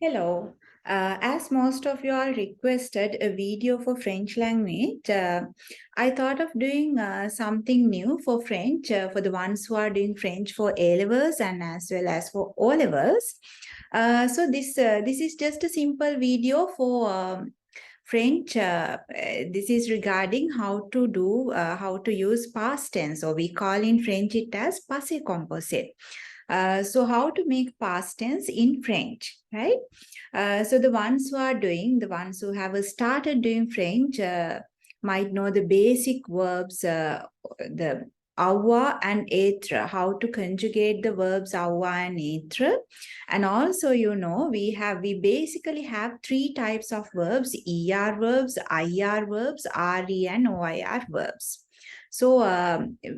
Hello. As most of you all requested a video for French language, I thought of doing something new for French for the ones who are doing French for A levels and as well as for O levels. So this is just a simple video for French. This is regarding how to use past tense, or we call in French it as passé composé. So how to make past tense in French, right? So the ones who have started doing French might know the basic verbs, the avoir and être, how to conjugate the verbs avoir and être. And also, we basically have three types of verbs: ER verbs, IR verbs, RE and OIR verbs. So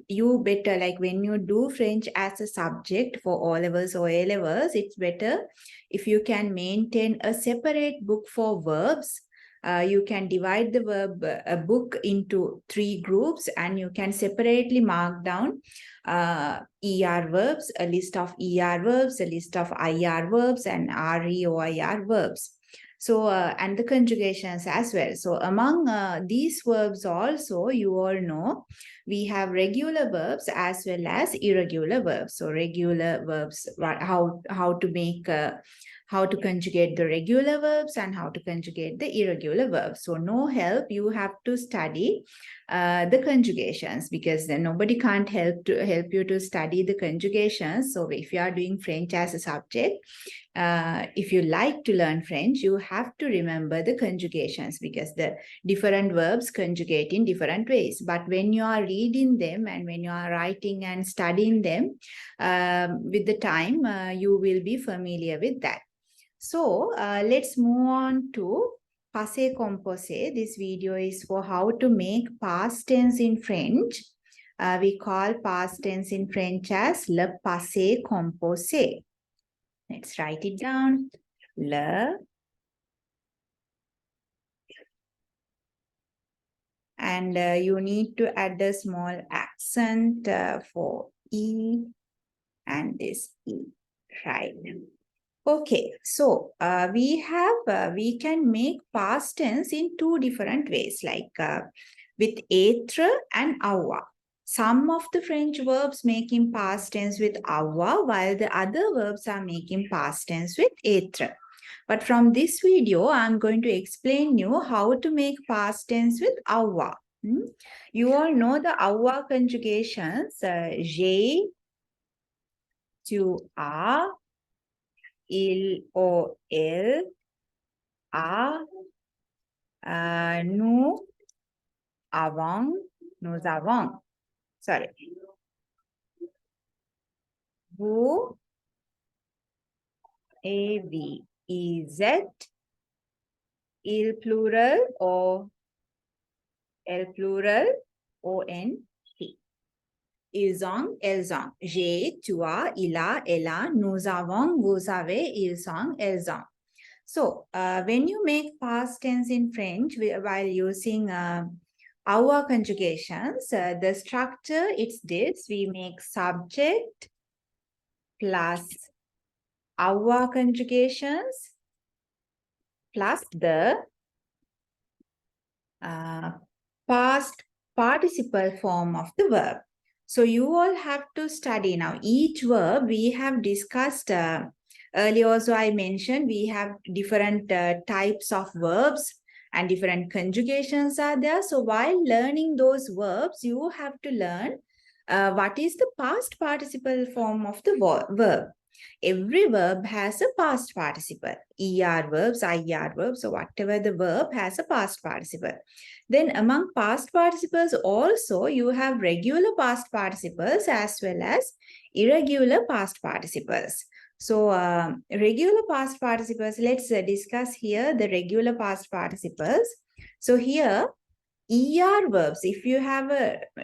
you better, like when you do French as a subject for O levels or A levels, it's better if you can maintain a separate book for verbs. You can divide the a book into three groups, and you can separately mark down ER verbs, a list of ER verbs, a list of IR verbs, and RE, OIR verbs. So, and the conjugations as well. So, among these verbs also, you all know, we have regular verbs as well as irregular verbs. So, regular verbs, how to make how to conjugate the regular verbs and how to conjugate the irregular verbs. So no help, you have to study the conjugations, because then nobody can't help you to study the conjugations. So if you are doing French as a subject, if you like to learn French, you have to remember the conjugations, because the different verbs conjugate in different ways. But when you are reading them and when you are writing and studying them, with the time, you will be familiar with that. So let's move on to passé composé. This video is for how to make past tense in French. We call past tense in French as le passé composé. Let's write it down. Le. And you need to add a small accent for E and this E, right? Okay, so we can make past tense in two different ways, like with être and avoir. Some of the French verbs make in past tense with avoir, while the other verbs are making past tense with être. But from this video, I'm going to explain you how to make past tense with avoir. You all know the avoir conjugations: j'ai, tu as, il ou elle, a, nous avons, nous avons. Sorry. Vous, vous, ils, il plural ou elle plural, on. Ils ont, elles ont. J'ai, tu as, il a, elle a, nous avons, vous avez, ils ont, elles ont. So, when you make past tense in French while using our conjugations, the structure, it's this. We make subject plus our conjugations plus the past participle form of the verb. So you all have to study now. Each verb we have discussed earlier. Also, I mentioned we have different types of verbs and different conjugations are there. So while learning those verbs, you have to learn what is the past participle form of the verb. Every verb has a past participle. ER verbs, IR verbs, so whatever the verb has a past participle. Then among past participles also, you have regular past participles as well as irregular past participles. So regular past participles, let's discuss here the regular past participles. So here, ER verbs, if you have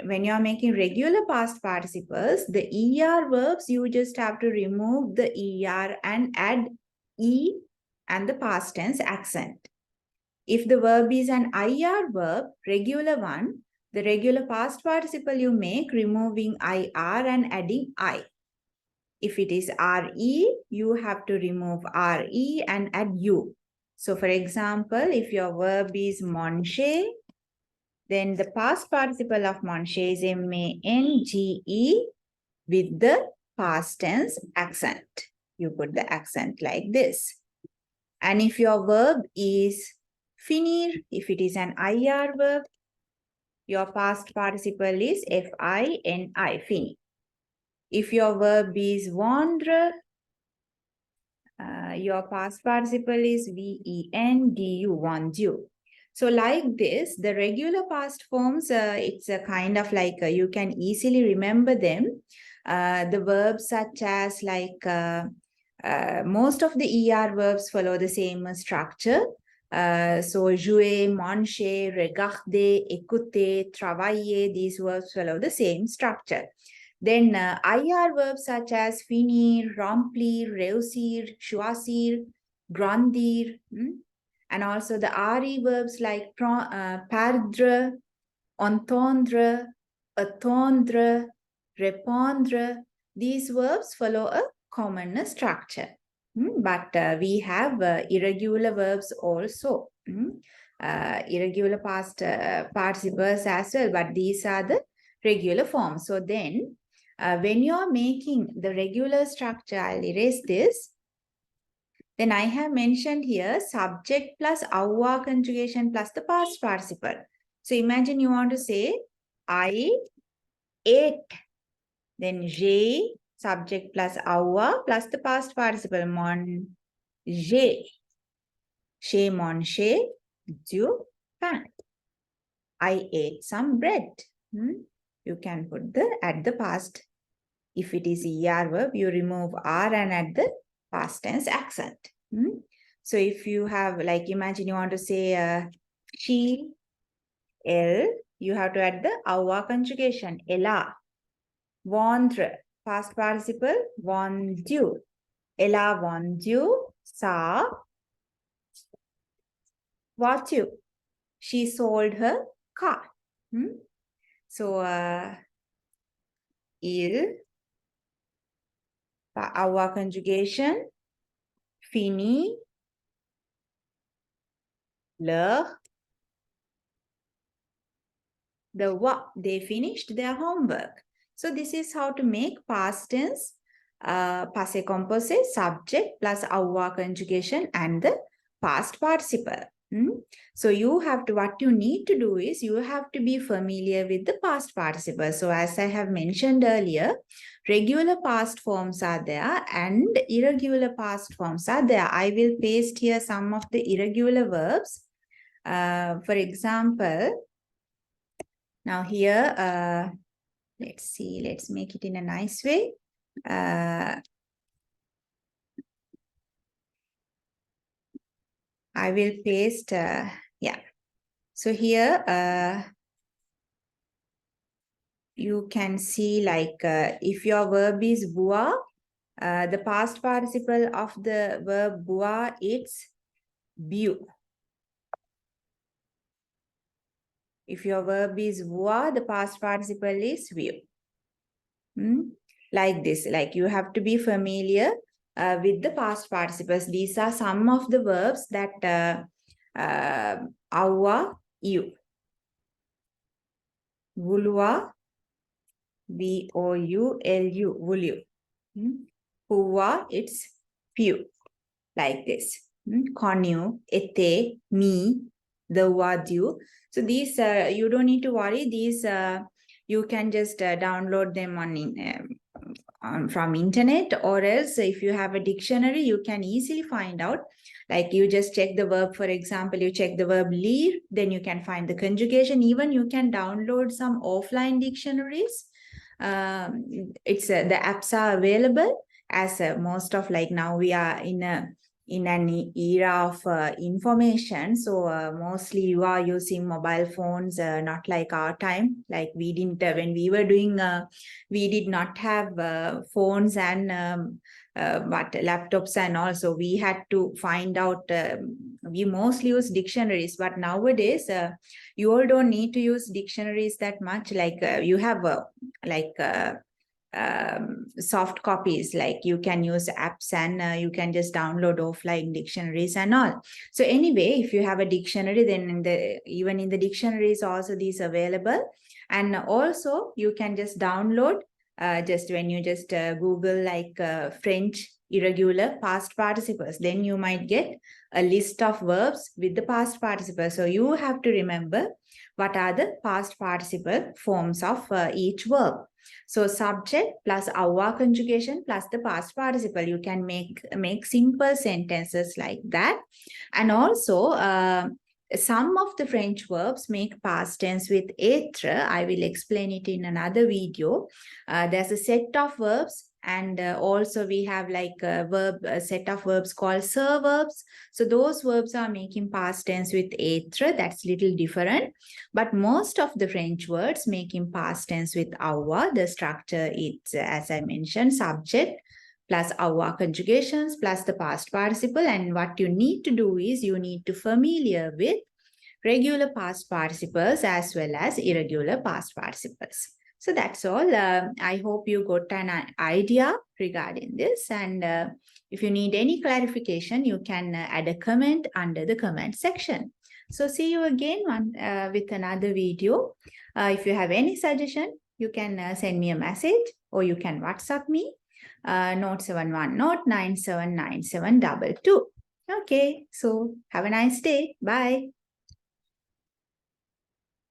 when you are making regular past participles, the ER verbs, you just have to remove the ER and add E and the past tense accent. If the verb is an IR verb, regular one, the regular past participle you make removing IR and adding I. If it is RE, you have to remove RE and add U. So for example, if your verb is manger, then the past participle of manger is MANGE with the past tense accent. You put the accent like this. And if your verb is finir, if it is an IR verb, your past participle is FINI, fini. If your verb is wander, your past participle is VENDU, wandu. So like this, the regular past forms, it's a kind of like you can easily remember them. The verbs such as like most of the ER verbs follow the same structure. So jouer, manger, regarder, écouter, travailler, these verbs follow the same structure. Then IR verbs such as finir, remplir, réussir, choisir, grandir, and also the RE verbs like perdre, entendre, attendre, répondre. These verbs follow a common structure. But we have irregular verbs also. Irregular past participles as well, but these are the regular forms. So then, when you are making the regular structure, I'll erase this. Then I have mentioned here subject plus avoir conjugation plus the past participle. So imagine you want to say, I ate. Then j'ai, subject plus avoir plus the past participle, manger. J'ai mangé du pain. I ate some bread. You can put the at the past. If it is ER verb, you remove R and add the past tense accent. So if you have, like, imagine you want to say she, elle, you have to add the avoir conjugation, ella. Vendre, past participle, vendu. Elle a vendu sa voiture. She sold her car. So, il, our conjugation, fini, leur, the what, they finished their homework. So this is how to make past tense, passé composé, subject plus avoir conjugation and the past participle. So you have to, what you need to do is you have to be familiar with the past participle. So as I have mentioned earlier, regular past forms are there and irregular past forms are there. I will paste here some of the irregular verbs. For example, now here, let's see, let's make it in a nice way. I will paste, yeah. So here, you can see like if your verb is boire, the past participle of the verb boire, it's bu. If your verb is boire, the past participle is view. Like this, like you have to be familiar with the past participles. These are some of the verbs that avoir, you. Vouloir, V-O-U-L-U, voulu. Pouvoir, it's few, like this. Connu, était, me, devoir, due. So these, you don't need to worry. These, you can just download them on from internet, or else if you have a dictionary, you can easily find out. Like you just check the verb, for example, you check the verb lire, then you can find the conjugation. Even you can download some offline dictionaries. It's the apps are available, as most of, like, now we are in an era of information. So mostly you are using mobile phones, not like our time. Like we didn't, when we were doing, we did not have phones and but laptops, and also we had to find out, we mostly use dictionaries. But nowadays, you all don't need to use dictionaries that much. Like you have like soft copies, like you can use apps and you can just download offline dictionaries and all. So anyway, if you have a dictionary, then even in the dictionaries also these available. And also you can just download, just when you just Google like French irregular past participles, then you might get a list of verbs with the past participle. So you have to remember what are the past participle forms of each verb. So subject plus our conjugation plus the past participle. You can make simple sentences like that. And also some of the French verbs make past tense with être. I will explain it in another video. There's a set of verbs, and also we have like a set of verbs called surverbs. So those verbs are making past tense with être. That's little different. But most of the French words making past tense with our. The structure is, as I mentioned, subject plus our conjugations plus the past participle. And what you need to do is you need to familiar with regular past participles as well as irregular past participles. So that's all. I hope you got an idea regarding this. And if you need any clarification, you can add a comment under the comment section. So see you again with another video. If you have any suggestion, you can send me a message or you can WhatsApp me. Note 71 note 979722. Okay, so have a nice day. Bye.